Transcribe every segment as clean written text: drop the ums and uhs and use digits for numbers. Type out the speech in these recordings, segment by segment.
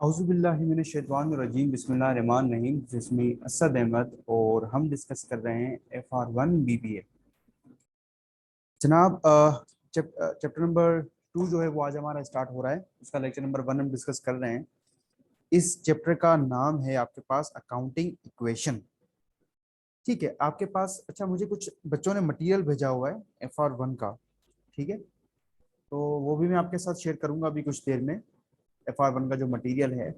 औज़ुबिल्लाहिमिनश्शैतानिर्रजीम बिस्मिल्लाहिर्रहमानिर्रहीम। जिसमें असद अहमद और हम डिस्कस कर रहे हैं FR1 BBA। जनाब, चैप्टर नंबर 2 जो है वो आज हमारा स्टार्ट हो रहा है। उसका लेक्चर नंबर 1 हम डिस्कस कर रहे हैं। इस चैप्टर का नाम है आपके पास अकाउंटिंग इक्वेशन। ठीक है, आपके पास अच्छा मुझे कुछ बच्चों ने मटेरियल भेजा हुआ है FR1 का। ठीक है, तो वो भी मैं आपके साथ शेयर करूंगा अभी कुछ देर में। FR1 का जो मटेरियल है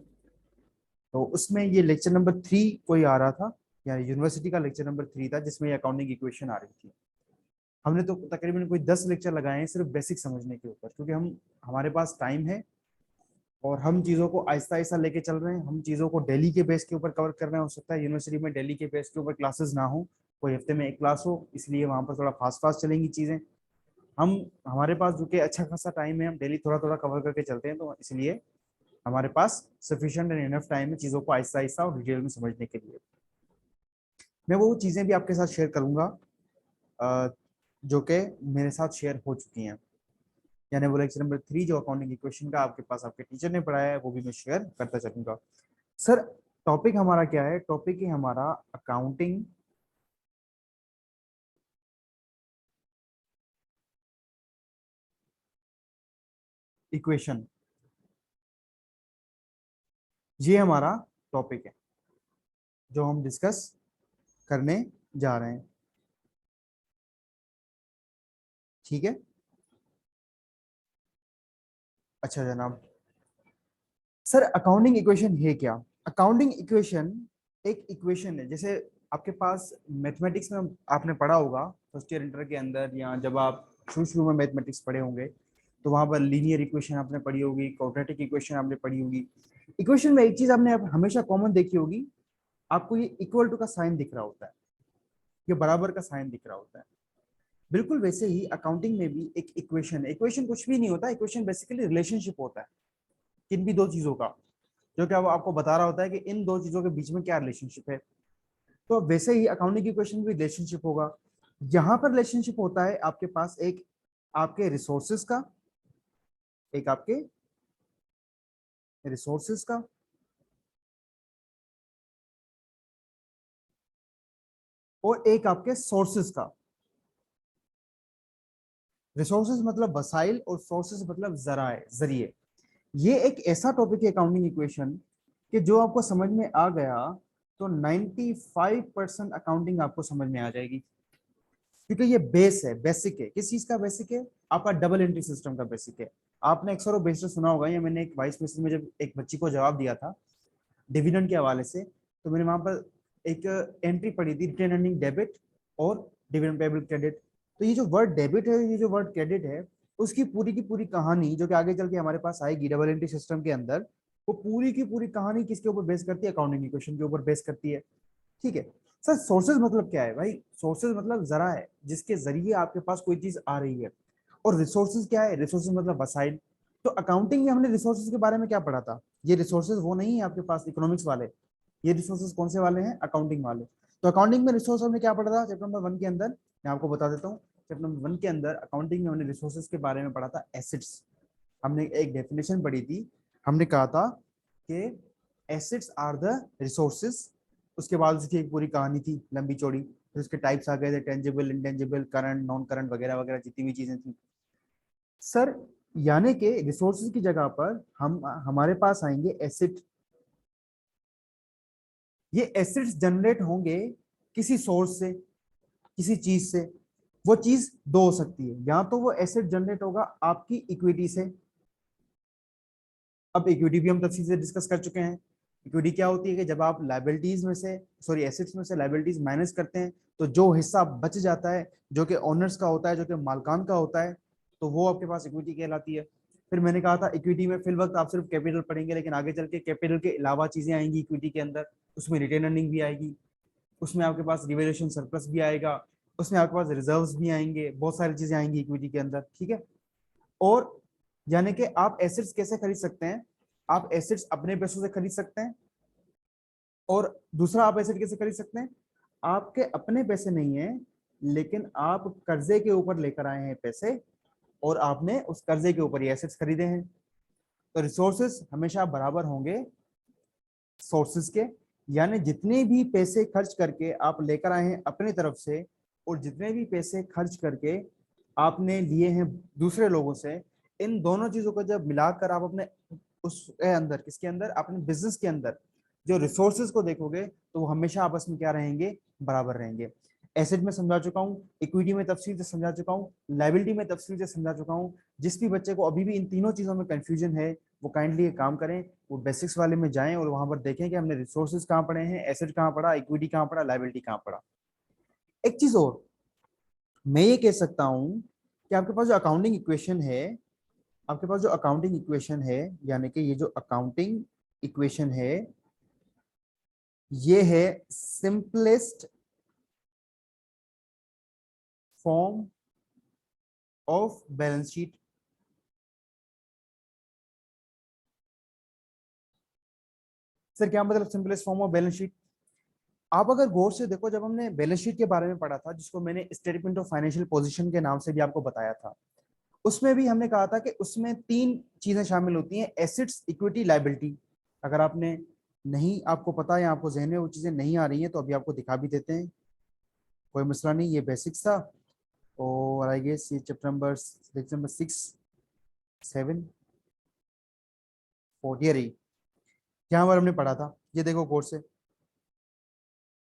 तो उसमें ये लेक्चर नंबर 3 कोई आ रहा था, या यूनिवर्सिटी का लेक्चर नंबर 3 था जिसमें ये अकाउंटिंग इक्वेशन आ रही थी। हमने तो तकरीबन कोई 10 लेक्चर लगाए हैं सिर्फ बेसिक समझने के ऊपर, क्योंकि हमारे पास टाइम है और हम चीज़ों को आहिस्ता आहिस्ता लेके चल रहे हैं। हम चीज़ों को डेली के बेस के ऊपर कवर कर रहे हैं। हो सकता है यूनिवर्सिटी में डेली के बेस के ऊपर क्लासेस ना हो, कोई हफ्ते में एक क्लास हो, इसलिए वहाँ पर थोड़ा फास्ट फास्ट चलेंगी चीज़ें। हम हमारे पास जो कि अच्छा खासा टाइम है, हम डेली थोड़ा थोड़ा कवर करके चलते हैं, तो इसलिए हमारे पास सफिशिएंट एंड इनफ टाइम है चीज़ों को आहिस्ता आहिस्ता और डिटेल में समझने के लिए। मैं वो चीज़ें भी आपके साथ शेयर करूंगा जो कि मेरे साथ शेयर हो चुकी हैं। यानी वो लेक्चर नंबर 3 जो अकाउंटिंग इक्वेशन का आपके पास आपके टीचर ने पढ़ाया है, वो भी मैं शेयर करता चलूंगा। सर, टॉपिक हमारा क्या है? टॉपिक है हमारा अकाउंटिंग इक्वेशन। ये हमारा टॉपिक है जो हम डिस्कस करने जा रहे हैं। ठीक है, अच्छा जनाब। सर, अकाउंटिंग इक्वेशन है क्या? अकाउंटिंग इक्वेशन एक इक्वेशन है। जैसे आपके पास मैथमेटिक्स में आपने पढ़ा होगा फर्स्ट ईयर इंटर के अंदर, या जब आप शुरू शुरू में मैथमेटिक्स पढ़े होंगे तो वहां पर लीनियर इक्वेशन आपने पढ़ी होगी, क्वाड्रेटिक इक्वेशन आपने पढ़ी होगी। इक्वेशन में एक चीज आपने हमेशा कॉमन देखी होगी, आपको ये इक्वल टू का साइन दिख रहा होता है, ये बराबर का साइन दिख रहा होता है। बिल्कुल वैसे ही अकाउंटिंग में भी एक इक्वेशन, इक्वेशन कुछ भी नहीं होता, इक्वेशन बेसिकली रिलेशनशिप होता है किन भी दो चीजों का, जो कि आपको बता रहा होता है कि इन दो चीजों के बीच में क्या रिलेशनशिप है। तो वैसे ही अकाउंटिंग की क्वेश्चन भी रिलेशनशिप होगा। यहाँ पर रिलेशनशिप होता है आपके पास एक आपके रिसोर्सेज का, एक आपके रिसोर्सेज का, और एक आपके सोर्सेज का। रिसोर्सेज मतलब वसाइल और सोर्सेज मतलब जराए, जरिए। ये एक ऐसा टॉपिक है अकाउंटिंग इक्वेशन कि जो आपको समझ में आ गया तो 95% अकाउंटिंग आपको समझ में आ जाएगी, क्योंकि ये बेस है, बेसिक है। किस चीज का बेसिक है? आपका डबल एंट्री सिस्टम का बेसिक है। आपने अक्सर बेसिक सुना होगा, या मैंने एक वाइस मैसेज में जब एक बच्ची को जवाब दिया था डिविडेंड के हवाले से, तो मैंने वहां पर एक एंट्री पढ़ी थी, रिटेन अर्निंग डेबिट और डिविडेंड पेबल क्रेडिट। तो ये जो वर्ड डेबिट है, ये जो वर्ड क्रेडिट है, उसकी पूरी की पूरी कहानी जो कि आगे चल के हमारे पास आएगी डबल एंट्री सिस्टम के अंदर, वो पूरी की पूरी कहानी किसके ऊपर बेस करती है? अकाउंटिंग इक्वेशन के ऊपर बेस करती है। ठीक है सर, सोर्सेज मतलब क्या है भाई? सोर्सेज मतलब जरा है जिसके जरिए आपके पास कोई चीज आ रही है। और रिसोर्सेज क्या है? रिसोर्सेज मतलब वसाइल। तो अकाउंटिंग में हमने रिसोर्सेज के बारे में क्या पढ़ा था? ये रिसोर्सेज वो नहीं है आपके पास इकोनॉमिक्स वाले, ये रिसोर्सेज कौन से वाले हैं? अकाउंटिंग वाले। तो अकाउंटिंग में रिसोर्स हमने क्या पढ़ा था चैप्टर नंबर 1 के अंदर? मैं आपको बता देता हूँ। चैप्टर नंबर 1 के अंदर अकाउंटिंग में हमने रिसोर्सेज के बारे में पढ़ा था, एसेट्स। हमने एक डेफिनेशन पढ़ी थी। हमने कहा था कि एसेट्स आर द रिसोर्सेज। उसके बाद उसकी एक पूरी कहानी थी लंबी चौड़ी, फिर उसके टाइप्स आ गए थे, tangible, intangible, current, non current वगैरह वगैरह जितनी भी चीजें थी। सर, यानी कि रिसोर्सेज की जगह पर हम हमारे पास आएंगे एसेट। ये एसेट्स जनरेट होंगे किसी सोर्स से, किसी चीज से। वो चीज दो हो सकती है, या तो वो एसेट जनरेट होगा आपकी इक्विटी से। अब इक्विटी भी हम तफसील से डिस्कस कर चुके हैं। इक्विटी क्या होती है कि जब आप लाइबिलिटीज में से, सॉरी एसेट्स में से लाइबिलिटीज माइनस करते हैं, तो जो हिस्सा बच जाता है जो कि ओनर्स का होता है, जो कि मालकान का होता है, तो वो आपके पास इक्विटी कहलाती है। फिर मैंने कहा था इक्विटी में फिल वक्त आप सिर्फ कैपिटल पढ़ेंगे, लेकिन आगे चल के कैपिटल के अलावा चीजें आएंगी इक्विटी के अंदर। उसमें रिटेन अर्निंग भी आएगी, उसमें आपके पास रिवेल्यूशन सरप्लस भी आएगा, उसमें आपके पास रिजर्व्स भी आएंगे, बहुत सारी चीजें आएंगी इक्विटी के अंदर। ठीक है, और यानी कि आप एसेट्स कैसे खरीद सकते हैं? आप एसेट्स अपने पैसों से खरीद सकते हैं। और दूसरा, आप एसेट कैसे खरीद सकते हैं? आपके अपने पैसे नहीं है, लेकिन आप कर्जे के ऊपर लेकर आए हैं पैसे, और आपने उस कर्जे के ऊपर ये एसेट्स खरीदे हैं। तो रिसोर्सेज हमेशा बराबर होंगे सोर्सेज के, यानी जितने भी पैसे खर्च करके आप लेकर आए हैं अपनी तरफ से और जितने भी पैसे खर्च करके आपने लिए हैं दूसरे लोगों से, इन दोनों चीजों को जब मिलाकर आप अपने उसके अंदर, किसके अंदर, अपने बिजनेस के अंदर जो रिसोर्सेज को देखोगे तो वो हमेशा आपस में क्या रहेंगे, बराबर रहेंगे। एसेट में समझा चुका हूँ, इक्विटी में तफसील से समझा चुका हूँ, लाइबिलिटी में तफसील से समझा चुका हूँ। जिस भी बच्चे को अभी भी इन तीनों चीजों में कंफ्यूजन है वो काइंडली ये काम करें, वो बेसिक्स वाले में जाएं और वहां पर देखें कि हमने रिसोर्सेज कहाँ पढ़े हैं, एसेट कहाँ पढ़ा, इक्विटी कहाँ पढ़ा, लाइबिलिटी कहाँ पढ़ा। एक चीज और मैं ये कह सकता हूं कि आपके पास जो अकाउंटिंग इक्वेशन है, आपके पास जो अकाउंटिंग इक्वेशन है, यानी कि ये जो अकाउंटिंग इक्वेशन है, ये है simplest form of balance sheet. Sir क्या मतलब simplest form of balance sheet? आप अगर गौर से देखो, जब हमने बैलेंस शीट के बारे में पढ़ा था, जिसको मैंने स्टेटमेंट ऑफ फाइनेंशियल पोजीशन के नाम से भी आपको बताया था, उसमें भी हमने कहा था कि उसमें तीन चीजें शामिल होती हैं, एसेट्स, इक्विटी, लायबिलिटी। अगर आपने नहीं, आपको पता है, आपको जहन में वो चीजें नहीं आ रही हैं, तो अभी आपको दिखा भी देते हैं, कोई मसला नहीं। ये बेसिक्स था और आई गेस ये चैप्टर नंबर 6, 7, 4 रही, यहाँ पर हमने पढ़ा था। ये देखो कोर्स से,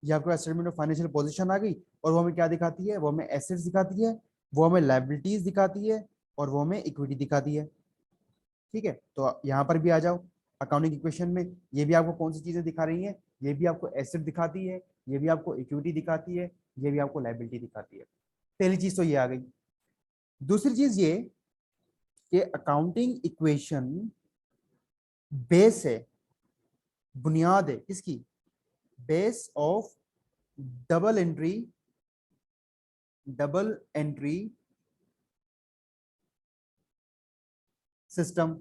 ये आपको स्टेटमेंट ऑफ फाइनेंशियल पोजीशन आ गई और वो हमें क्या दिखाती है, वो हमें एसेट्स दिखाती है, वो हमें लायबिलिटीज दिखाती है और वो हमें इक्विटी दिखाती है। ठीक है, तो यहाँ पर भी आ जाओ अकाउंटिंग इक्वेशन में, ये भी आपको कौन सी चीजें दिखा रही हैं, ये भी आपको एसेट दिखाती है, ये भी आपको इक्विटी दिखाती है, ये भी आपको लायबिलिटी दिखाती है। पहली चीज तो ये आ गई। दूसरी चीज ये कि अकाउंटिंग इक्वेशन बेस है, बुनियाद है किसकी, base of double entry, double entry system.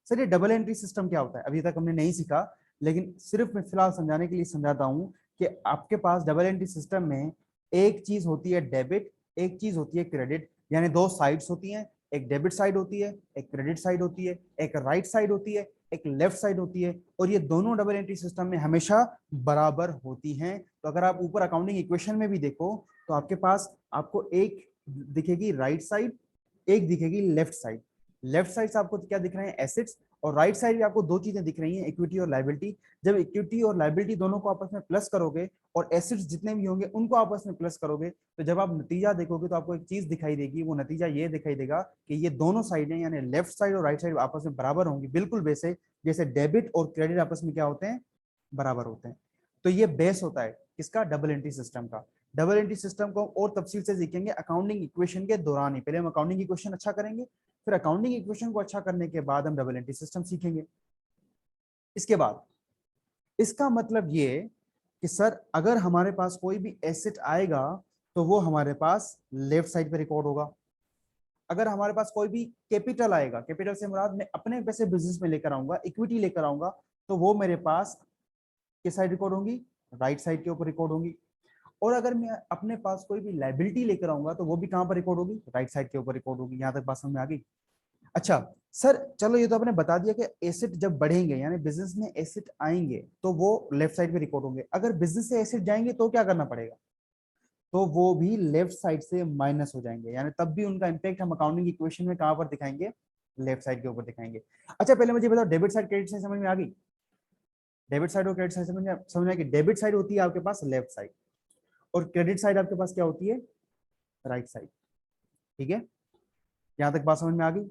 Sir ये डबल एंट्री सिस्टम क्या होता है, अभी तक हमने नहीं सीखा, लेकिन सिर्फ मैं फिलहाल समझाने के लिए समझाता हूं कि आपके पास डबल एंट्री सिस्टम में एक चीज होती है डेबिट, एक चीज होती है क्रेडिट, यानी दो साइड्स होती हैं, एक डेबिट साइड होती है, एक क्रेडिट साइड होती है, एक राइट साइड होती है, एक लेफ्ट साइड होती है, और ये दोनों डबल एंट्री सिस्टम में हमेशा बराबर होती हैं। तो अगर आप ऊपर अकाउंटिंग इक्वेशन में भी देखो तो आपके पास आपको एक दिखेगी राइट साइड, एक दिखेगी लेफ्ट साइड। लेफ्ट साइड से आपको क्या दिख रहे हैं, एसेट्स, और राइट साइड में आपको दो चीजें दिख रही हैं, इक्विटी और लायबिलिटी। जब इक्विटी और लायबिलिटी दोनों को आपस में प्लस करोगे और एसेट्स जितने भी होंगे उनको आपस में प्लस करोगे, तो जब आप नतीजा देखोगे तो आपको एक चीज दिखाई देगी, वो नतीजा ये दिखाई देगा कि ये दोनों साइडें यानी लेफ्ट साइड और राइट साइड आपस में बराबर होंगी, बिल्कुल वैसे जैसे डेबिट और क्रेडिट आपस में क्या होते हैं, बराबर होते हैं। तो ये बेस होता है किसका, डबल एंट्री सिस्टम का। डबल एंट्री सिस्टम को और तफसील से सीखेंगे अकाउंटिंग इक्वेशन के दौरान ही। पहले हम अकाउंटिंग इक्वेशन अच्छा करेंगे, फिर अकाउंटिंग इक्वेशन को अच्छा करने के बाद हम डबल एंट्री सिस्टम सीखेंगे। इसके बाद इसका मतलब ये कि सर अगर हमारे पास कोई भी एसेट आएगा तो वो हमारे पास लेफ्ट साइड पे रिकॉर्ड होगा। अगर हमारे पास कोई भी कैपिटल आएगा, कैपिटल से मुराद मैं अपने पैसे बिजनेस में लेकर आऊंगा, इक्विटी लेकर आऊंगा, तो वो मेरे पास किस साइड रिकॉर्ड होंगी, राइट साइड के ऊपर रिकॉर्ड होंगी। और अगर मैं अपने पास कोई भी लायबिलिटी लेकर आऊंगा तो वो भी कहां पर रिकॉर्ड होगी, राइट साइड के ऊपर रिकॉर्ड होगी। यहां तक बात समझ में आ गई? अच्छा सर चलो ये तो आपने बता दिया कि एसेट जब बढ़ेंगे यानी बिजनेस में एसेट आएंगे तो वो लेफ्ट साइड पे रिकॉर्ड होंगे, अगर बिजनेस से एसेट जाएंगे तो क्या करना पड़ेगा, तो वो भी लेफ्ट साइड से माइनस हो जाएंगे, यानी तब भी उनका इंपैक्ट हम अकाउंटिंग इक्वेशन में कहां पर दिखाएंगे, लेफ्ट साइड के ऊपर दिखाएंगे। अच्छा पहले मुझे बताओ डेबिट साइड क्रेडिट साइड समझ में आ गई? डेबिट साइड और क्रेडिट साइड समझ में आ गई? डेबिट साइड होती है आपके पास लेफ्ट साइड और क्रेडिट साइड आपके पास क्या होती है, राइट साइड। ठीक है, यहां तक बात समझ में आ गई?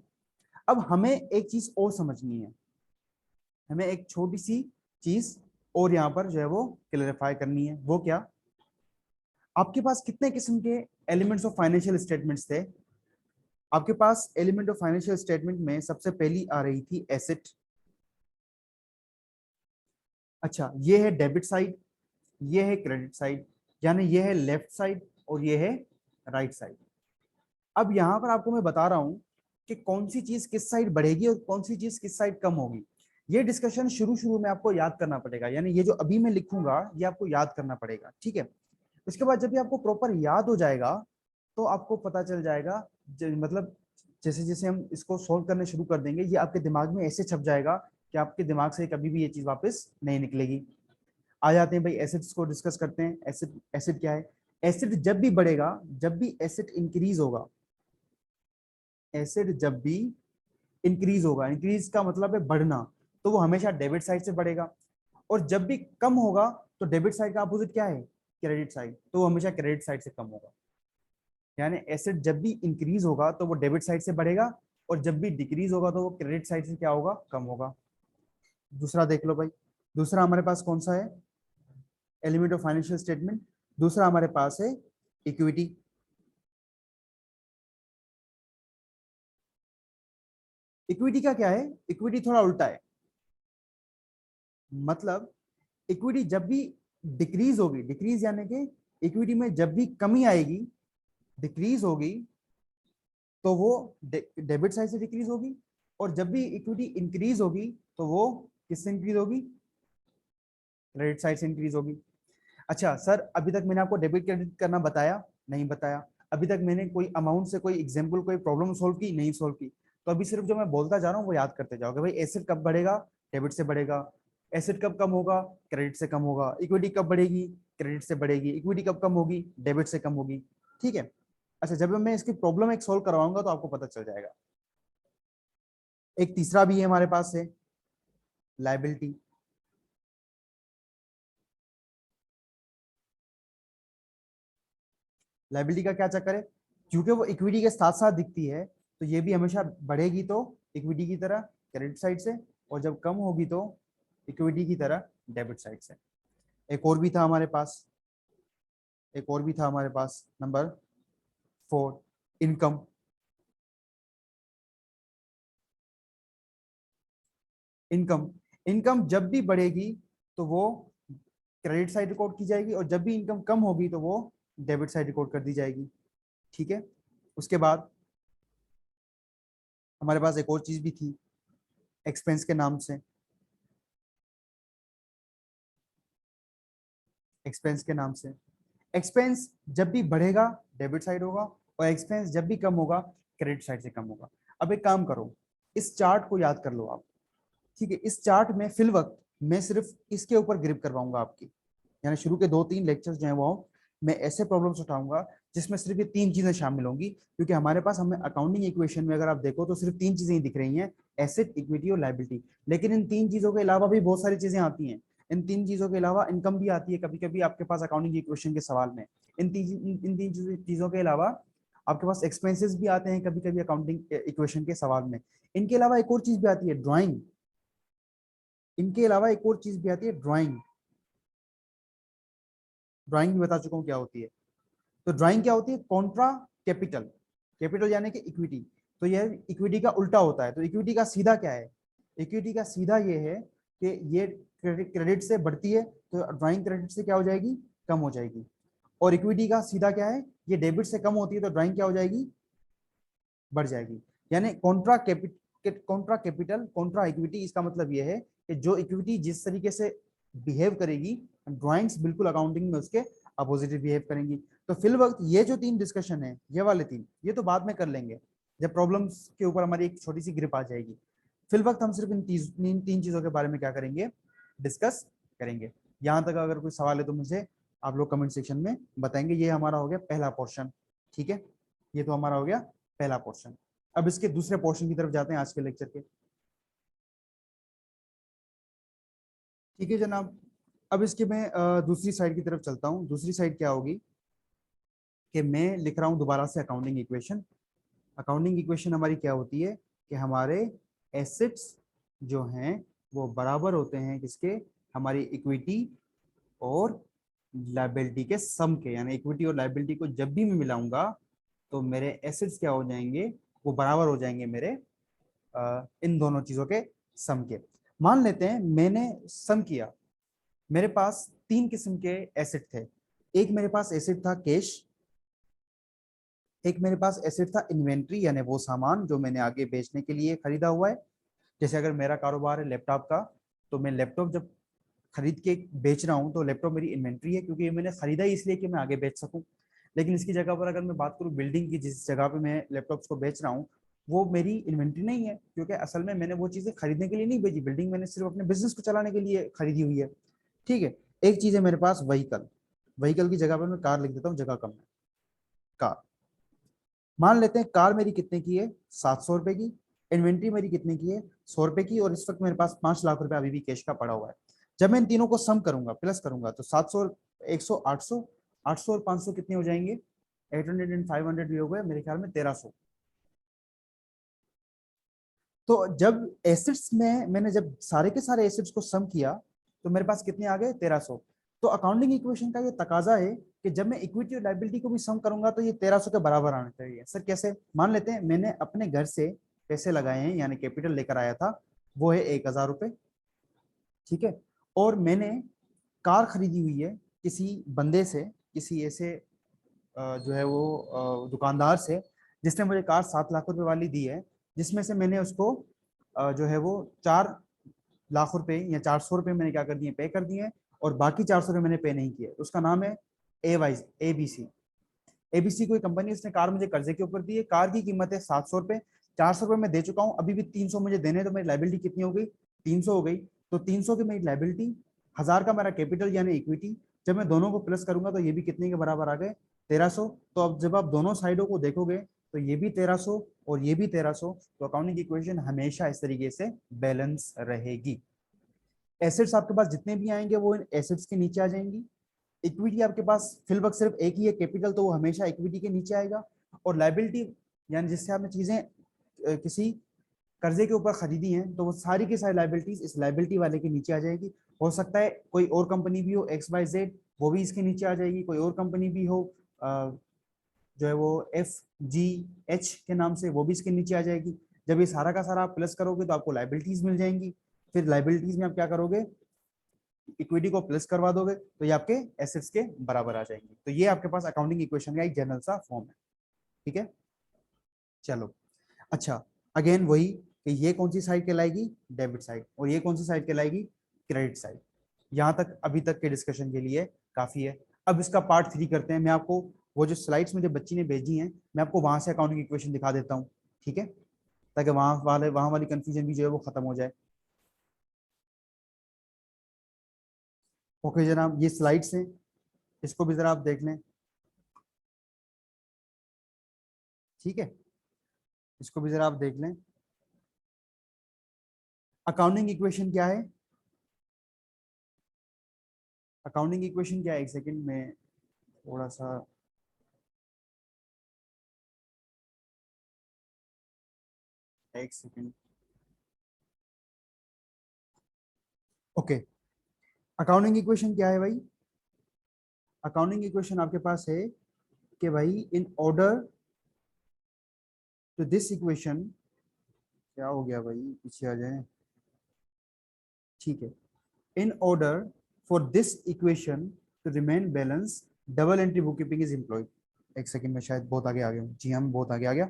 अब हमें एक चीज और समझनी है, हमें एक छोटी सी चीज और यहाँ पर जो है वो क्लेरिफाई करनी है। वो क्या, आपके पास कितने किस्म के एलिमेंट्स ऑफ फाइनेंशियल स्टेटमेंट्स थे? आपके पास एलिमेंट ऑफ फाइनेंशियल स्टेटमेंट में सबसे पहली आ रही थी एसेट। अच्छा ये है डेबिट साइड, ये है क्रेडिट साइड, यानी ये है लेफ्ट साइड और ये है राइट साइड। अब यहां पर आपको मैं बता रहा हूं कि कौन सी चीज किस साइड बढ़ेगी और कौन सी चीज किस साइड कम होगी। ये डिस्कशन शुरू शुरू में आपको याद करना पड़ेगा, यानी ये जो अभी मैं लिखूंगा ये आपको याद करना पड़ेगा। ठीक है, उसके बाद जब ये आपको प्रॉपर याद हो जाएगा तो आपको पता चल जाएगा, मतलब जैसे जैसे हम इसको सॉल्व करने शुरू कर देंगे, ये आपके दिमाग में ऐसे छप जाएगा कि आपके दिमाग से कभी भी ये चीज वापस नहीं निकलेगी। आ जाते हैं भाई एसिड्स को डिस्कस करते हैं। एसिड, एसिड क्या है? एसिड जब भी बढ़ेगा, जब भी एसिड इंक्रीज होगा, एसिड जब भी इंक्रीज होगा, इंक्रीज का मतलब है बढ़ना, तो वो हमेशा डेबिट साइड से बढ़ेगा। और जब भी कम होगा तो डेबिट साइड का अपोजिट क्या है? क्रेडिट साइड, तो वो हमेशा क्रेडिट साइड से कम होगा। यानी एसिड जब भी इंक्रीज होगा तो वो डेबिट साइड से बढ़ेगा, और जब भी डिक्रीज होगा तो वो क्रेडिट साइड से क्या होगा? कम होगा। दूसरा देख लो भाई, दूसरा हमारे पास कौन सा है एलिमेंट ऑफ फाइनेंशियल स्टेटमेंट? दूसरा हमारे पास है इक्विटी। इक्विटी का क्या है? इक्विटी थोड़ा उल्टा है। मतलब इक्विटी जब भी डिक्रीज होगी, डिक्रीज यानी कि इक्विटी में जब भी कमी आएगी, डिक्रीज होगी, तो वो डेबिट साइड से डिक्रीज होगी। और जब भी इक्विटी इंक्रीज होगी तो वो किससे इंक्रीज होगी? क्रेडिट साइड से इंक्रीज होगी। अच्छा सर, अभी तक मैंने आपको डेबिट क्रेडिट करना बताया? नहीं बताया। अभी तक मैंने कोई अमाउंट से कोई एग्जांपल, कोई प्रॉब्लम सोल्व की? नहीं सोल्व की। तो अभी सिर्फ जो मैं बोलता जा रहा हूँ वो याद करते जाओगे। भाई एसेट कब बढ़ेगा? डेबिट से बढ़ेगा। एसेट कब कम होगा? क्रेडिट से कम होगा। इक्विटी कब बढ़ेगी? क्रेडिट से बढ़ेगी। इक्विटी कब कम होगी? डेबिट से कम होगी। ठीक है। अच्छा, जब मैं इसकी प्रॉब्लम एक सोल्व करवाऊंगा तो आपको पता चल जाएगा। एक तीसरा भी है हमारे पास है लाइबिलिटी। लाइबिलिटी का क्या चक्कर है? क्योंकि वो इक्विटी के साथ साथ दिखती है, तो ये भी हमेशा बढ़ेगी तो इक्विटी की तरह क्रेडिट साइड से, और जब कम होगी तो इक्विटी की तरह डेबिट साइड से। एक और भी था हमारे पास, एक और भी था हमारे पास, नंबर 4, इनकम। इनकम, इनकम जब भी बढ़ेगी तो वो क्रेडिट साइड रिकॉर्ड की जाएगी, और जब भी इनकम कम होगी तो वो डेबिट साइड रिकॉर्ड कर दी जाएगी। ठीक है। उसके बाद हमारे पास एक और चीज भी थी एक्सपेंस के नाम से। एक्सपेंस के नाम से, एक्सपेंस जब भी बढ़ेगा डेबिट साइड होगा, और एक्सपेंस जब भी कम होगा क्रेडिट साइड से कम होगा। अब एक काम करो, इस चार्ट को याद कर लो आप। ठीक है, इस चार्ट में फिल वक्त मैं सिर्फ इसके ऊपर ग्रिप करवाऊंगा आपकी। यानी शुरू के 2-3 लेक्चर्स जो है वो मैं ऐसे प्रॉब्लम्स उठाऊंगा जिसमें सिर्फ ये 3 चीजें शामिल होंगी। क्योंकि हमारे पास, हमें अकाउंटिंग इक्वेशन में अगर आप देखो तो सिर्फ 3 चीजें ही दिख रही हैं, एसेट, इक्विटी और लायबिलिटी। लेकिन इन 3 चीजों के अलावा भी बहुत सारी चीजें आती हैं। इन 3 चीजों के अलावा इनकम भी आती है कभी कभी आपके पास अकाउंटिंग इक्वेशन के सवाल में। इन तीन चीजों के अलावा आपके पास एक्सपेंसेस भी आते हैं कभी कभी अकाउंटिंग इक्वेशन के सवाल में। इनके अलावा एक और चीज भी आती है, ड्राइंग। इनके अलावा एक और चीज भी आती है, ड्राइंग। ड्राइंग भी बता चुका हूँ क्या होती है। तो ड्राइंग क्या होती है? Contra capital. कैपिटल यानी कि इक्विटी। तो यह इक्विटी का उल्टा होता है। तो इक्विटी का सीधा क्या है? इक्विटी का सीधा ये है कि ये क्रेडिट से बढ़ती है, तो ड्राइंग क्रेडिट से क्या हो जाएगी? कम हो जाएगी। और इक्विटी का सीधा क्या है? ये डेबिट से कम होती है, तो ड्राइंग क्या हो जाएगी? बढ़ जाएगी। यानी कॉन्ट्रा कैपिटल, कॉन्ट्रा इक्विटी, इसका मतलब यह है कि जो इक्विटी जिस तरीके से बिहेव करेगी, ड्राइंग्स बिल्कुल अकाउंटिंग में उसके अपोजिट बिहेव करेंगी। तो फिल वक्त ये जो 3 डिस्कशन है, ये वाले 3, ये तो बाद में कर लेंगे जब प्रॉब्लम्स के ऊपर हमारी एक छोटी सी ग्रिप आ जाएगी। फिल वक्त हम सिर्फ इन 3 चीजों के बारे में क्या करेंगे? डिस्कस करेंगे। यहां तक अगर कोई सवाल है तो मुझे आप लोग कमेंट सेक्शन में बताएंगे। ये हमारा हो गया पहला पोर्शन। ठीक है, ये तो हमारा हो गया पहला पोर्शन। अब इसके दूसरे पोर्शन की तरफ जाते हैं आज के लेक्चर के। ठीक है जनाब, अब इसके मैं दूसरी साइड की तरफ चलता हूँ। दूसरी साइड क्या होगी कि मैं लिख रहा हूँ दोबारा से अकाउंटिंग इक्वेशन। अकाउंटिंग इक्वेशन हमारी क्या होती है कि हमारे एसेट्स जो हैं वो बराबर होते हैं किसके? हमारी इक्विटी और लाइबिलिटी के सम के। यानी इक्विटी और लाइबिलिटी को जब भी मैं मिलाऊंगा तो मेरे एसेट्स क्या हो जाएंगे? वो बराबर हो जाएंगे मेरे इन दोनों चीजों के सम के। मान लेते हैं मैंने सम किया, मेरे पास 3 किस्म के एसेट थे। एक मेरे पास एसेट था कैश, एक मेरे पास एसेट था इन्वेंट्री, यानी वो सामान जो मैंने आगे बेचने के लिए खरीदा हुआ है। जैसे अगर मेरा कारोबार है लैपटॉप का, तो मैं लैपटॉप जब खरीद के बेच रहा हूँ तो लैपटॉप मेरी इन्वेंट्री है, क्योंकि ये मैंने खरीदा ही इसलिए कि मैं आगे बेच सकूं। लेकिन इसकी जगह पर अगर मैं बात करूँ बिल्डिंग की, जिस जगह पे मैं लैपटॉप्स को बेच रहा हूँ, वो मेरी इन्वेंट्री नहीं है, क्योंकि असल में मैंने वो चीजें खरीदने के लिए नहीं भेजी, बिल्डिंग मैंने सिर्फ अपने बिजनेस को चलाने के लिए खरीदी हुई है। ठीक है, एक चीज है मेरे पास व्हीकल, व्हीकल की जगह पर मैं कार लिख देता हूँ, जगह कम है, कार। मान लेते हैं कार मेरी कितने की है, 700 रुपए की, इन्वेंट्री मेरी कितने की है, 100 रुपए की, और इस वक्त मेरे पास 5 लाख रुपए अभी भी कैश का पड़ा हुआ है। जब मैं इन तीनों को सम करूंगा, प्लस करूंगा, तो 700, 100, 800, 800 और 500 कितने हो जाएंगे, 800 एंड 500 भी हो गए मेरे ख्याल में 1300। तो जब एसेट्स में मैंने जब सारे के सारे एसेट्स को सम किया, तो मेरे पास कितने आ गए, 1300। तो अकाउंटिंग इक्वेशन का ये तकाजा है कि जब मैं इक्विटी और लायबिलिटी को भी सम करूंगा तो ये 1300 के बराबर आना चाहिए। सर कैसे? मान लेते हैं मैंने अपने घर से पैसे लगाए हैं, यानी कैपिटल लेकर आया था, वो है 1000 रुपए। ठीक है, और मैंने कार खरीदी हुई है किसी बंदे से, किसी ऐसे जो है वो दुकानदार से, जिसने मुझे कार 7 लाख रुपए वाली दी है, जिसमें से मैंने उसको जो है वो 4 लाख रुपए या 400 रुपए मैंने क्या कर दिए, पे कर दिए, और बाकी 400 रुपए मैंने पे नहीं किए। उसका नाम है एबीसी। एबीसी कोई कंपनी, उसने कार मुझे कर्जे के ऊपर दी है, कार की कीमत है 700 रुपए, 400 रुपए मैं दे चुका हूँ, अभी भी 300 मुझे देने, तो मेरी लाइबिलिटी कितनी हो गई, 300 हो गई। तो 300 की मेरी लाइबिलिटी, 1000 का मेरा कैपिटल यानी इक्विटी, जब मैं दोनों को प्लस करूंगा तो ये भी कितने के बराबर आ गए, 1300। तो अब जब आप दोनों साइडों को देखोगे तो ये भी 1300 और ये भी 1300, तो अकाउंटिंग इक्वेशन हमेशा इस तरीके से बैलेंस रहेगी। एसेट्स आपके पास जितने भी आएंगे वो इन एसेट्स के नीचे आ जाएंगी। इक्विटी आपके पास फिलवक सिर्फ एक ही है, कैपिटल, तो वो हमेशा इक्विटी के नीचे आएगा। और लाइबिलिटी यानी जिससे आपने चीजें किसी कर्जे के ऊपर खरीदी हैं, तो वो सारी की सारी लाइबिलिटीज इस लाइबिलिटी वाले के नीचे आ जाएगी। हो सकता है कोई और कंपनी भी हो, XYZ, वो भी इसके नीचे आ जाएगी। कोई और कंपनी भी हो जो है वो FGH के नाम से, वो भी इसके नीचे आ जाएगी। जब ये सारा का सारा आप प्लस करोगे तो आपको लाइबिलिटीज मिल जाएंगी। फिर लाइबिलिटीज में आप क्या करोगे, इक्विटी को प्लस करवा दोगे, तो ये आपके एसेट्स के बराबर आ जाएंगे। तो ये आपके पास अकाउंटिंग इक्वेशन का एक जनरल सा फॉर्म है। ठीक है, चलो। अच्छा, अगेन वही कि ये कौन सी साइड कहलाएगी, डेबिट साइड, और ये कौन सी साइड कहलाएगी, क्रेडिट साइड। यहां तक अभी तक के डिस्कशन के लिए काफी है। अब इसका पार्ट 3 करते हैं। मैं आपको वो जो स्लाइड्स मुझे बच्ची ने भेजी हैं, मैं आपको वहां से अकाउंटिंग इक्वेशन दिखा देता हूँ। ठीक है, ताकि वहां वाली कंफ्यूजन भी जो है वो खत्म हो जाए। ओके जनाब, ये स्लाइड्स हैं, इसको भी जरा आप देख लें। ठीक है, इसको भी जरा आप देख लें। अकाउंटिंग इक्वेशन क्या है, अकाउंटिंग इक्वेशन क्या है, एक सेकंड में थोड़ा सा, एक सेकंड। ओके, अकाउंटिंग इक्वेशन क्या है भाई, अकाउंटिंग इक्वेशन आपके पास है कि भाई in order to this equation, क्या हो गया भाई, पीछे आ जाए। ठीक है, in order for this equation to remain balance, double entry bookkeeping is employed. एक सेकंड में शायद बहुत आगे आ गया हूँ, जी हम बहुत आगे आ गया,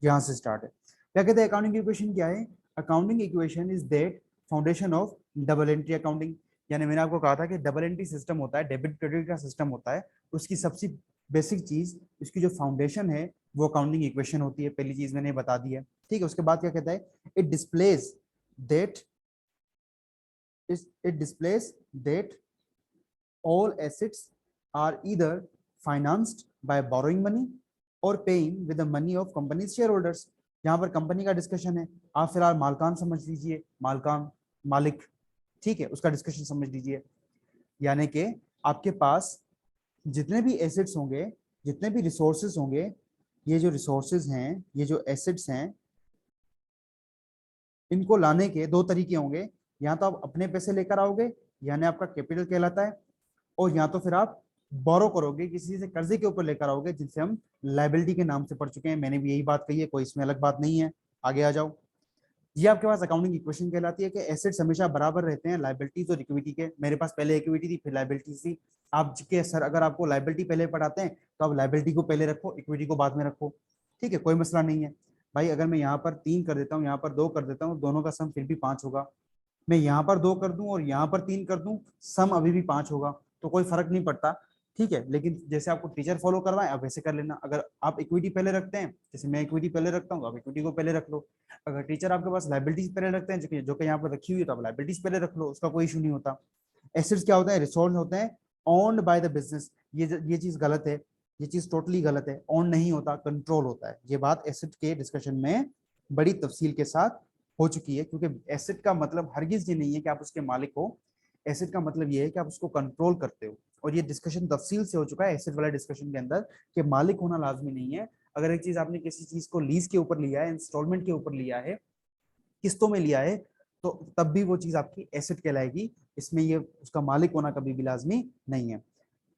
यहाँ से स्टार्ट है। क्या कहते हैं अकाउंटिंग इक्वेशन क्या है, accounting equation is that foundation of double entry accounting. यानी मैंने आपको कहा था कि डबल एंट्री सिस्टम होता है, डेबिट क्रेडिट का सिस्टम होता है, उसकी सबसे बेसिक चीज, इसकी जो फाउंडेशन है वो अकाउंटिंग इक्वेशन होती है। पहली चीज मैंने बता दी है। ठीक है, उसके बाद क्या कहता है, it displays that it displays that all assets are either financed by borrowing money or paying with the money of company's shareholders। यहाँ पर कंपनी का डिस्कशन है, आप फिलहाल मालकान समझ लीजिए, मालकान, मालिक। ठीक है, उसका डिस्कशन समझ लीजिए। यानी कि आपके पास जितने भी एसेट्स होंगे, जितने भी रिसोर्सेज होंगे, ये जो रिसोर्सेज हैं, ये जो एसेट्स हैं, इनको लाने के दो तरीके होंगे। या तो आप अपने पैसे लेकर आओगे, यानी आपका कैपिटल कहलाता है, और या तो फिर आप बोरो करोगे, किसी से कर्जे के ऊपर लेकर आओगे, जिनसे हम लाइबिलिटी के नाम से पढ़ चुके हैं। मैंने भी यही बात कही है, कोई इसमें अलग बात नहीं है। आगे आ जाओ। ये आपके पास अकाउंटिंग इक्वेशन कहलाती है कि एसेट्स हमेशा बराबर रहते हैं लाइबिलिटीज और इक्विटी के। मेरे पास पहले इक्विटी थी, फिर लाइबिलिटीज थी। आपके सर अगर आपको लाइबिलिटी पहले पढ़ाते हैं तो आप लाइबिलिटी को पहले रखो, इक्विटी को बाद में रखो। ठीक है, कोई मसला नहीं है भाई। अगर मैं यहाँ पर 3 कर देता हूँ, यहाँ पर 2 कर देता हूँ, दोनों का सम फिर भी 5 होगा। मैं यहाँ पर 2 कर दूं और यहाँ पर 3 कर दूं, सम अभी भी 5 होगा, तो कोई फर्क नहीं पड़ता। ठीक है, लेकिन जैसे आपको टीचर फॉलो करवाए आप वैसे कर लेना। अगर आप इक्विटी पहले रखते हैं, जैसे मैं इक्विटी पहले रखता हूँ, आप इक्विटी को पहले रख लो। अगर टीचर आपके पास लाइबिलिटीज पहले रखते हैं, जो कि यहाँ पर रखी हुई है, तो आप लाइबिलिटीज पहले रख लो, उसका कोई इशू नहीं होता। एसेट्स क्या होते हैं? रिसोर्स होते हैं ओन्ड बाय द बिजनेस। ये चीज गलत है, ये चीज टोटली गलत है। ओन नहीं होता, कंट्रोल होता है। ये बात एसेट के डिस्कशन में बड़ी तफसील के साथ हो चुकी है, क्योंकि एसेट का मतलब हरगिज ये नहीं है कि आप उसके मालिक हो। एसेट का मतलब ये है कि आप उसको कंट्रोल करते हो। और ये डिस्कशन तफसील से हो चुका है एसेट वाले डिस्कशन के अंदर, कि मालिक होना लाजमी नहीं है। अगर एक चीज आपने किसी चीज को लीज के ऊपर लिया है, इंस्टॉलमेंट के ऊपर लिया है, किस्तों में लिया है, तो तब भी वो चीज आपकी एसेट कहलाएगी। इसमें ये उसका मालिक होना कभी भी लाजमी नहीं है।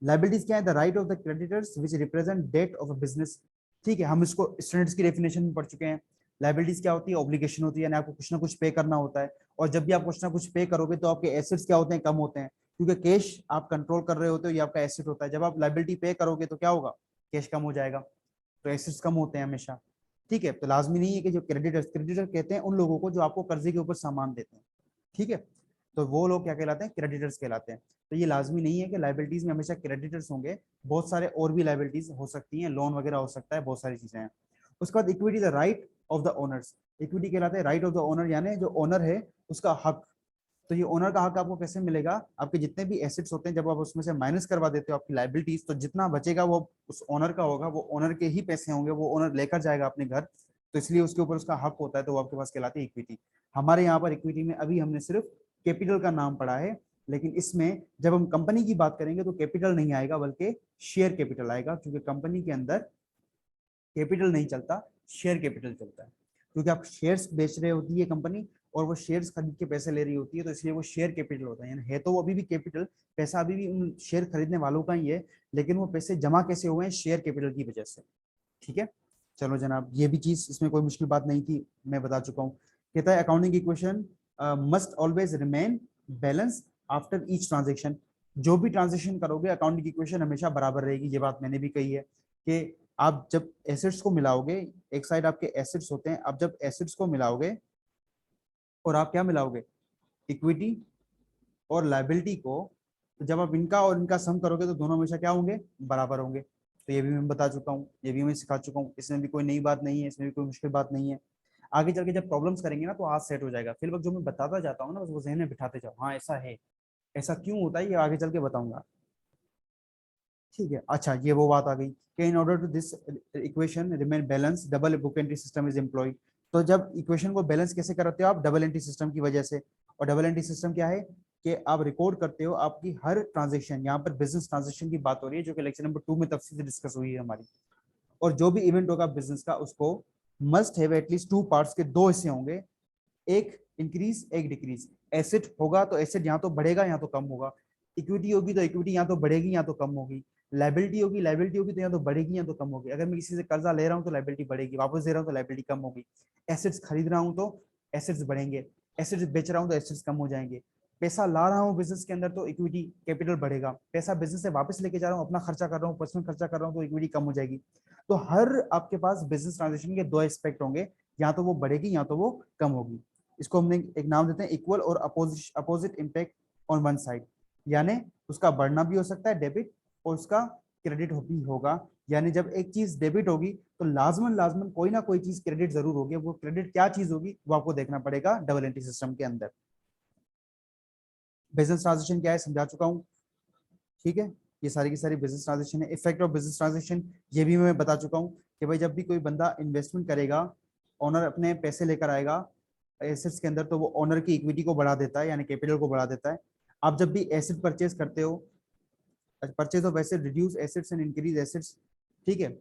लाइबिलिटीज क्या है? The right of the creditors which represent debt of a business. ठीक है, हम इसको स्टूडेंट्स की डेफिनेशन में पढ़ चुके हैं। लाइबिलिटीज क्या होती है? ऑब्लिगेशन होती है, यानी आपको कुछ ना कुछ पे करना होता है। और जब भी आप कुछ ना कुछ पे करोगे तो आपके एसेट्स क्या होते हैं? कम होते हैं, क्योंकि कैश आप कंट्रोल कर रहे होते हो, ये आपका एसेट होता है। जब आप लाइबिलिटी पे करोगे तो क्या होगा? कैश कम हो जाएगा, तो एसेट्स कम होते हैं हमेशा। ठीक है, तो लाजमी नहीं है कि जो क्रेडिटर्स, क्रेडिटर कहते हैं उन लोगों को जो आपको कर्जे के ऊपर सामान देते हैं। ठीक है, तो वो लोग क्या कहलाते हैं? क्रेडिटर्स कहलाते हैं। तो ये लाजमी नहीं है कि लाइबिलिटीज में हमेशा क्रेडिटर्स होंगे, बहुत सारे और भी लाइबिलिटीज हो सकती हैं, लोन वगैरह हो सकता है, बहुत सारी चीजें हैं। उसके बाद equity, the right of the owners. Equity कहलाते हैं राइट ऑफ द ओनर, यानी जो ओनर है उसका हक। तो ये ओनर का हक आपको कैसे मिलेगा? आपके जितने भी एसेट्स होते हैं, जब आप उसमें से माइनस करवा देते हो आपकी लाइबिलिटीज, तो जितना बचेगा वो उस ओनर का होगा, वो ओनर के ही पैसे होंगे, वो ओनर लेकर जाएगा अपने घर। तो इसलिए उसके ऊपर उसका हक होता है, तो वो आपके पास कहलाती है इक्विटी। हमारे यहाँ पर इक्विटी में अभी हमने सिर्फ कैपिटल का नाम पढ़ा है, लेकिन इसमें जब हम कंपनी की बात करेंगे तो कैपिटल नहीं आएगा, बल्कि शेयर कैपिटल आएगा, क्योंकि कंपनी के अंदर कैपिटल नहीं चलता, शेयर कैपिटल चलता है। क्योंकि आप शेयर्स बेच रहे होती है कंपनी, और वो शेयर्स खरीद के पैसे ले रही होती है, तो इसलिए वो शेयर कैपिटल होता है। यानी है तो वो अभी भी कैपिटल, पैसा अभी भी उन शेयर खरीदने वालों का ही है, लेकिन वो पैसे जमा कैसे हुए हैं? शेयर कैपिटल की वजह से। ठीक है, चलो जनाब, ये भी चीज, इसमें कोई मुश्किल बात नहीं थी, मैं बता चुका हूँ। कहता है accounting equation must always remain balance after each transaction. जो भी ट्रांजेक्शन करोगे अकाउंटिंग इक्वेशन हमेशा बराबर रहेगी। ये बात मैंने भी कही है कि आप जब एसेट्स को मिलाओगे, एक साइड आपके एसेट्स होते हैं, आप जब एसेट्स को मिलाओगे और आप क्या मिलाओगे? इक्विटी और लाइबिलिटी को, तो जब आप इनका और इनका सम करोगे तो दोनों हमेशा क्या होंगे? बराबर होंगे। तो ये भी मैं बता चुका हूँ, ये भी मैं सिखा चुका हूँ, इसमें भी कोई नई बात नहीं है, इसमें भी कोई मुश्किल बात नहीं है। आगे चल के जब प्रॉब्लम्स करेंगे ना तो हाथ सेट हो जाएगा। फिर वक्त जो मैं बताता जाता हूँ ना, बस वो जहन में बिठाते जाओ, हाँ ऐसा है, ऐसा क्यों होता है, ये आगे चल के बताऊंगा। ठीक है, अच्छा ये वो बात आ गई कि in order to this equation remain balance double book entry system is employed. तो जब इक्वेशन को बैलेंस कैसे करते हो आप? डबल एंट्री सिस्टम की वजह से। और डबल एंट्री सिस्टम क्या है? कि आप रिकॉर्ड करते हो आपकी हर ट्रांजेक्शन। यहाँ पर बिजनेस ट्रांजेक्शन की बात हो रही है, जो कि लेक्चर नंबर 2 में तफसील से डिस्कस हुई है हमारी। और जो भी इवेंट होगा बिजनेस का, उसको मस्ट हैव एटलीस्ट 2 पार्ट्स के 2 हिस्से होंगे, एक इंक्रीज एक डिक्रीज। एसेट होगा तो एसेट यहाँ तो बढ़ेगा यहाँ तो कम होगा, इक्विटी होगी तो इक्विटी यहाँ तो बढ़ेगी यहाँ तो कम होगी, लाइबिलिटी होगी तो यहाँ तो बढ़ेगी यहाँ तो कम होगी। अगर मैं किसी से कर्जा ले रहा हूँ तो लाइबिलिटी बढ़ेगी, वापस दे रहा हूँ तो लाइबिलिटी कम होगी। एसेट्स खरीद रहा हूँ तो एसेट्स बढ़ेंगे, एसेट्स बेच रहा हूँ तो एसेट्स कम हो जाएंगे। पैसा ला रहा हूँ बिजनेस के अंदर तो इक्विटी कैपिटल बढ़ेगा, पैसा बिजनेस से वापस लेके जा रहा हूँ, अपना खर्चा कर रहा हूँ, पर्सनल खर्चा कर रहा हूँ, तो इक्विटी कम हो जाएगी। तो हर आपके पास बिजनेस ट्रांजेक्शन के 2 एस्पेक्ट होंगे, या तो वो बढ़ेगी या तो वो कम होगी। इसको हमने एक नाम देते हैं इक्वल और opposite impact on one side. यानी उसका बढ़ना भी हो सकता है डेबिट, और उसका क्रेडिट भी होगा। यानी जब एक चीज डेबिट होगी तो लाजमन लाजमन कोई ना कोई चीज क्रेडिट जरूर होगी। वो क्रेडिट क्या चीज होगी वो आपको देखना पड़ेगा डबल एंट्री सिस्टम के अंदर। बिजनेस ट्रांजेक्शन क्या है समझा चुका हूँ। ठीक है, ये सारी की सारी बिजनेस ट्रांजेक्शन है। इफेक्ट ऑफ बिजनेस ट्रांजेक्शन ये भी मैं बता चुका हूँ कि भाई जब भी कोई बंदा इन्वेस्टमेंट करेगा, ओनर अपने पैसे लेकर आएगा एसेट्स के अंदर, तो वो ओनर की इक्विटी को बढ़ा देता है, यानी कैपिटल को बढ़ा देता है। आप जब भी एसेट परचेज करते हो, purchase of asset reduce assets and increase assets. ठीक है,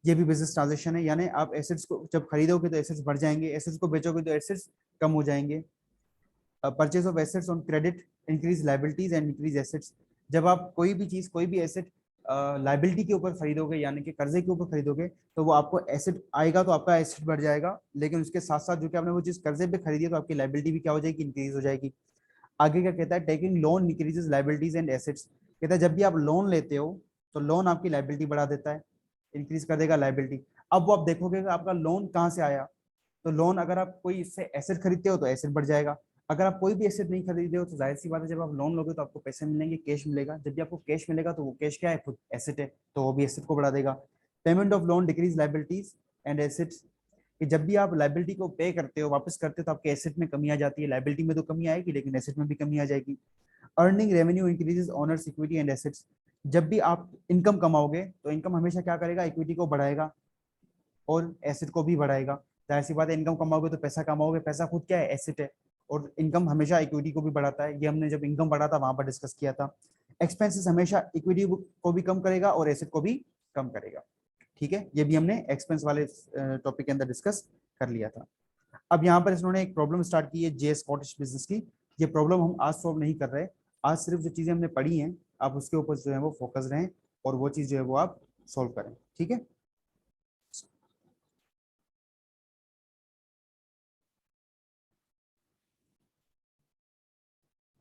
ये भी बिजनेस ट्रांजेक्शन है। यानी आप एसेट्स को जब खरीदोगे तो एसेट्स बढ़ जाएंगे, एसेट्स को बेचोगे तो एसेट्स कम हो जाएंगे। Purchase of assets on credit increase liabilities and increase assets. जब आप कोई भी चीज, कोई भी एसेट लाइबिलिटी के ऊपर खरीदोगे, यानी कि कर्जे के ऊपर खरीदोगे, तो वो आपको एसेट आएगा तो आपका एसेट बढ़ जाएगा, लेकिन उसके साथ साथ जो कि आपने वो चीज कर्जे पे खरीदी है तो आपकी लाइबिलिटी भी क्या हो जाएगी? इंक्रीज हो जाएगी। आगे क्या कहता है? Taking loan increases liabilities and assets. कहता है जब भी आप लोन लेते हो तो लोन आपकी लाइबिलिटी बढ़ा देता है, इंक्रीज कर देगा लाइबिलिटी। अब वो आप देखोगे कि आपका लोन कहाँ से आया, तो लोन अगर आप कोई इससे एसेट खरीदते हो तो एसेट बढ़ जाएगा, अगर आप कोई भी एसेट नहीं खरीदे हो तो जाहिर सी बात है जब आप लोन लोगे तो आपको पैसे मिलेंगे, कैश मिलेगा। जब भी आपको कैश मिलेगा तो वो कैश क्या है, खुद एसेट है, तो वो भी एसेट को बढ़ा देगा। Payment of loan decrease liabilities and assets, कि जब भी आप लाइबिलिटी को पे करते हो, वापस करते हो, तो आपके एसेट में कमी आ जाती है। लाइबिलिटी में तो कमी आएगी लेकिन एसेट में भी कमी आ जाएगी। Earning revenue increases owners equity and assets, जब भी आप इनकम कमाओगे तो इनकम हमेशा क्या करेगा, इक्विटी को बढ़ाएगा और एसेट को भी बढ़ाएगा। जाहिर सी बात है इनकम कमाओगे तो पैसा कमाओगे, पैसा खुद क्या है, एसेट है, और इनकम हमेशा इक्विटी को भी बढ़ाता है। ये हमने जब इनकम बढ़ा था वहां पर डिस्कस किया था। एक्सपेंसेस हमेशा इक्विटी को भी कम करेगा और एसेट को भी कम करेगा। ठीक है, ये भी हमने एक्सपेंस वाले टॉपिक के अंदर डिस्कस कर लिया था। अब यहाँ पर इन्होंने एक प्रॉब्लम स्टार्ट की है जे स्कॉटिश बिजनेस की। ये प्रॉब्लम हम आज सॉल्व नहीं कर रहे, आज सिर्फ जो चीजें हमने पढ़ी हैं आप उसके ऊपर जो है वो फोकस रहें और वो चीज जो है वो आप सॉल्व करें। ठीक है,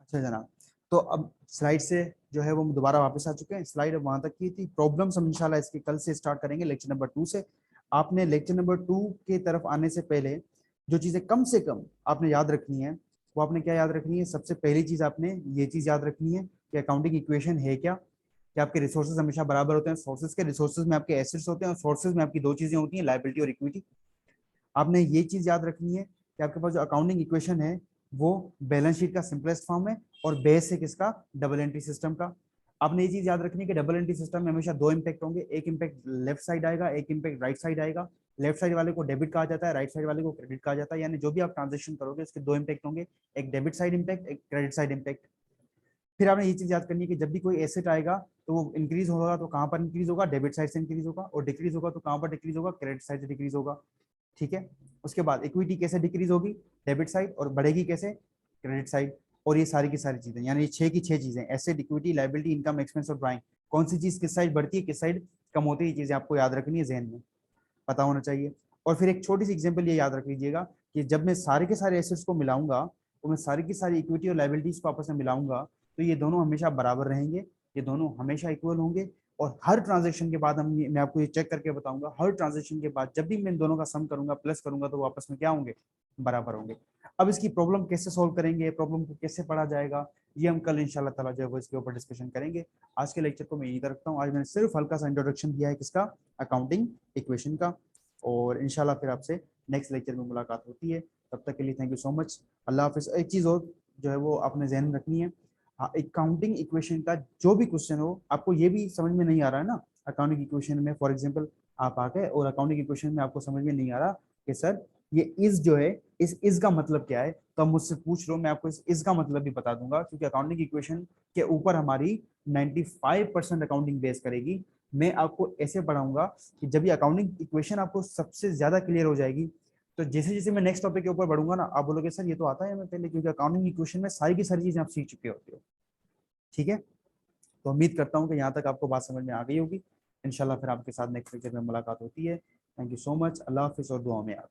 अच्छा जनाब। तो अब स्लाइड से जो है वो हम दोबारा वापस आ चुके हैं। स्लाइड अब वहां तक की थी, प्रॉब्लम्स हम इंशाल्लाह इसके कल से स्टार्ट करेंगे लेक्चर नंबर 2 से। आपने लेक्चर नंबर 2 के तरफ आने से पहले जो चीजें कम से कम आपने याद रखनी है वो आपने क्या याद रखनी है, सबसे पहली चीज आपने ये चीज याद रखनी है कि अकाउंटिंग इक्वेशन है क्या, कि आपके रिसोर्सेज हमेशा बराबर होते हैं। सोर्सेज के रिसोर्सेज में आपके एसेट्स होते हैं और सोर्सेज में आपकी दो चीजें होती हैं, लायबिलिटी और इक्विटी। आपने ये चीज याद रखनी है कि आपके पास जो अकाउंटिंग इक्वेशन है वो बैलेंस शीट का सिंपलेस्ट फॉर्म है और बेस है किसका, डबल एंट्री सिस्टम का। आपने ये चीज याद रखनी है कि डबल एंट्री सिस्टम में हमेशा दो इंपैक्ट होंगे, एक इंपैक्ट लेफ्ट साइड आएगा, एक इंपैक्ट राइट साइड आएगा। लेफ्ट साइड वाले को डेबिट कहा जाता है, राइट साइड वाले को क्रेडिट कहा जाता है। यानी जो भी आप ट्रांजेक्शन करोगे उसके दो इंपैक्ट होंगे, एक डेबिट साइड इंपैक्ट, एक क्रेडिट साइड इंपैक्ट। फिर आपने ये चीज याद करनी है कि जब भी कोई एसेट आएगा तो वो इंक्रीज होगा तो कहाँ पर इंक्रीज होगा, डेबिट साइड से इंक्रीज होगा, और डिक्रीज होगा तो कहाँ पर डिक्रीज होगा, क्रेडिट साइड से डिक्रीज होगा। ठीक है, उसके बाद इक्विटी कैसे डिक्रीज होगी, डेबिट साइड, और बढ़ेगी कैसे, क्रेडिट साइड। और ये सारी की सारी चीजें यानी छह की छह चीजें, asset, equity, liability, income, expense और ड्राइंग, कौन सी चीज किस साइड बढ़ती है किस साइड कम होती है, ये चीजें आपको याद रखनी है, जहन में पता होना चाहिए। और फिर एक छोटी सी एग्जांपल ये याद रख लीजिएगा कि जब मैं सारे के सारे एसेट्स को मिलाऊंगा तो मैं सारी की सारी इक्विटी और लायबिलिटीज को आपस में मिलाऊंगा तो ये दोनों हमेशा बराबर रहेंगे, ये दोनों हमेशा इक्वल होंगे। और हर ट्रांजेक्शन के बाद मैं आपको ये चेक करके बताऊंगा, हर ट्रांजेक्शन के बाद जब भी मैं इन दोनों का सम करूंगा, प्लस करूंगा, तो वो आपस में क्या होंगे, बराबर होंगे। अब इसकी प्रॉब्लम कैसे सॉल्व करेंगे, प्रॉब्लम को कैसे पढ़ा जाएगा, ये हम कल इंशाल्लाह ताला जो है वो इसके ऊपर डिस्कशन करेंगे। आज के लेक्चर को मैं यही रखता हूँ। आज मैंने सिर्फ हल्का सा इंट्रोडक्शन दिया है किसका, अकाउंटिंग इक्वेशन का। और इंशाल्लाह फिर आपसे नेक्स्ट लेक्चर में मुलाकात होती है। तब तक के लिए थैंक यू सो मच, अल्लाह हाफिज़। एक चीज़ और जो है वो आपने जहन में रखनी है, हाँ, अकाउंटिंग इक्वेशन का जो भी क्वेश्चन हो, आपको ये भी समझ में नहीं आ रहा है ना अकाउंटिंग इक्वेशन में, फॉर एग्जांपल आप आ गए और अकाउंटिंग इक्वेशन में आपको समझ में नहीं आ रहा कि सर ये इज जो है इस का मतलब क्या है, तो आप मुझसे पूछ लो, मैं आपको इस का मतलब भी बता दूंगा। क्योंकि अकाउंटिंग इक्वेशन के ऊपर हमारी 95% अकाउंटिंग बेस करेगी। मैं आपको ऐसे पढ़ाऊंगा कि जब ये अकाउंटिंग इक्वेशन आपको सबसे ज्यादा क्लियर हो जाएगी तो जैसे जैसे मैं नेक्स्ट टॉपिक के ऊपर बढ़ूंगा ना, आप बोलोगे सर ये तो आता है हमें पहले, क्योंकि अकाउंटिंग इक्वेशन में सारी की सारी चीजें आप सीख चुके होते हो। ठीक है, तो उम्मीद करता हूँ कि यहाँ तक आपको बात समझ में आ गई होगी। इंशाल्लाह फिर आपके साथ नेक्स्ट लेक्चर में मुलाकात होती है। थैंक यू सो मच, अल्लाह हाफिज़ और दुआ में याद।